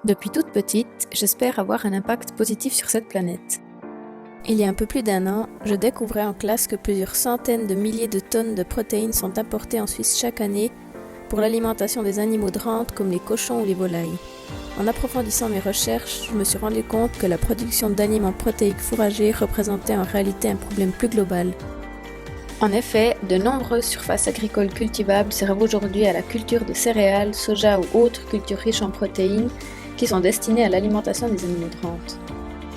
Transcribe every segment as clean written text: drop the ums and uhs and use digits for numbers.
Depuis toute petite, j'espère avoir un impact positif sur cette planète. Il y a un peu plus d'un an, je découvrais en classe que plusieurs centaines de milliers de tonnes de protéines sont importées en Suisse chaque année pour l'alimentation des animaux de rente comme les cochons ou les volailles. En approfondissant mes recherches, je me suis rendu compte que la production d'aliments protéiques fourragers représentait en réalité un problème plus global. En effet, de nombreuses surfaces agricoles cultivables servent aujourd'hui à la culture de céréales, soja ou autres cultures riches en protéines qui sont destinées à l'alimentation des animaux de rente.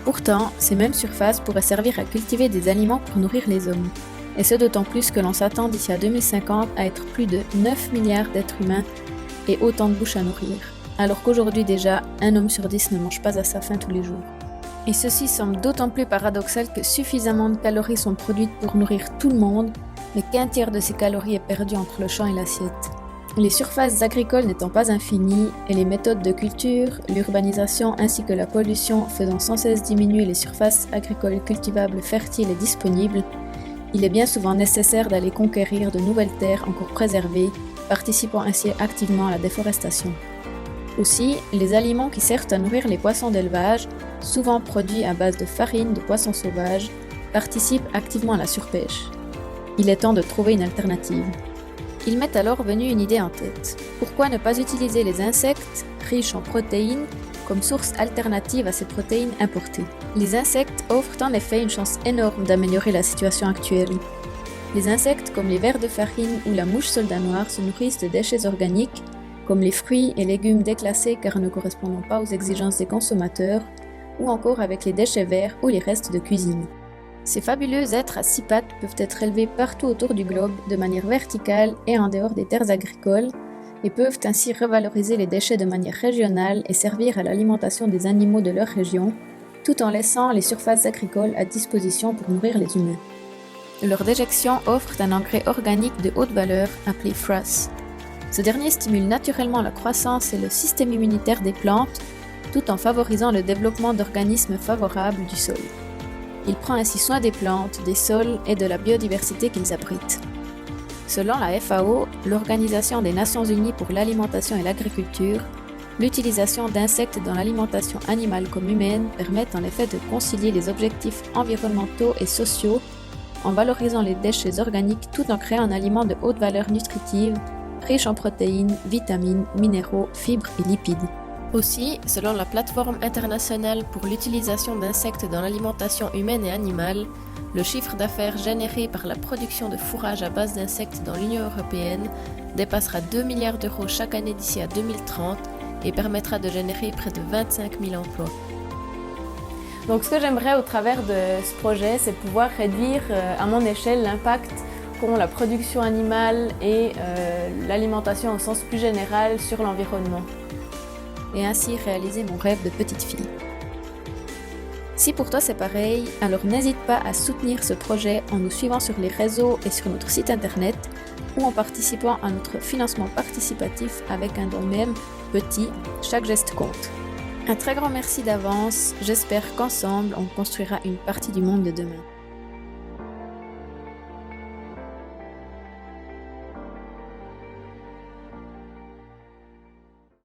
Pourtant, ces mêmes surfaces pourraient servir à cultiver des aliments pour nourrir les hommes. Et ce d'autant plus que l'on s'attend d'ici à 2050 à être plus de 9 milliards d'êtres humains et autant de bouches à nourrir. Alors qu'aujourd'hui déjà, un homme sur 10 ne mange pas à sa faim tous les jours. Et ceci semble d'autant plus paradoxal que suffisamment de calories sont produites pour nourrir tout le monde, mais qu'un tiers de ces calories est perdu entre le champ et l'assiette. Les surfaces agricoles n'étant pas infinies, et les méthodes de culture, l'urbanisation ainsi que la pollution faisant sans cesse diminuer les surfaces agricoles cultivables fertiles et disponibles, il est bien souvent nécessaire d'aller conquérir de nouvelles terres encore préservées, participant ainsi activement à la déforestation. Aussi, les aliments qui servent à nourrir les poissons d'élevage, souvent produits à base de farine de poissons sauvages, participent activement à la surpêche. Il est temps de trouver une alternative. Il m'est alors venu une idée en tête. Pourquoi ne pas utiliser les insectes, riches en protéines, comme source alternative à ces protéines importées? Les insectes offrent en effet une chance énorme d'améliorer la situation actuelle. Les insectes comme les vers de farine ou la mouche soldat noir se nourrissent de déchets organiques, comme les fruits et légumes déclassés car ne correspondant pas aux exigences des consommateurs, ou encore avec les déchets verts ou les restes de cuisine. Ces fabuleux êtres à 6 pattes peuvent être élevés partout autour du globe de manière verticale et en dehors des terres agricoles et peuvent ainsi revaloriser les déchets de manière régionale et servir à l'alimentation des animaux de leur région, tout en laissant les surfaces agricoles à disposition pour nourrir les humains. Leur déjection offre un engrais organique de haute valeur appelé FRAS. Ce dernier stimule naturellement la croissance et le système immunitaire des plantes, tout en favorisant le développement d'organismes favorables du sol. Il prend ainsi soin des plantes, des sols et de la biodiversité qu'ils abritent. Selon la FAO, l'Organisation des Nations Unies pour l'alimentation et l'agriculture, l'utilisation d'insectes dans l'alimentation animale comme humaine permet en effet de concilier les objectifs environnementaux et sociaux en valorisant les déchets organiques tout en créant un aliment de haute valeur nutritive, riche en protéines, vitamines, minéraux, fibres et lipides. Aussi, selon la plateforme internationale pour l'utilisation d'insectes dans l'alimentation humaine et animale, le chiffre d'affaires généré par la production de fourrage à base d'insectes dans l'Union européenne dépassera 2 milliards d'euros chaque année d'ici à 2030 et permettra de générer près de 25 000 emplois. Donc ce que j'aimerais au travers de ce projet, c'est pouvoir réduire à mon échelle l'impact qu'ont la production animale et l'alimentation au sens plus général sur l'environnement. Et ainsi réaliser mon rêve de petite fille. Si pour toi c'est pareil, alors n'hésite pas à soutenir ce projet en nous suivant sur les réseaux et sur notre site internet ou en participant à notre financement participatif avec un don même petit, chaque geste compte. Un très grand merci d'avance, j'espère qu'ensemble on construira une partie du monde de demain.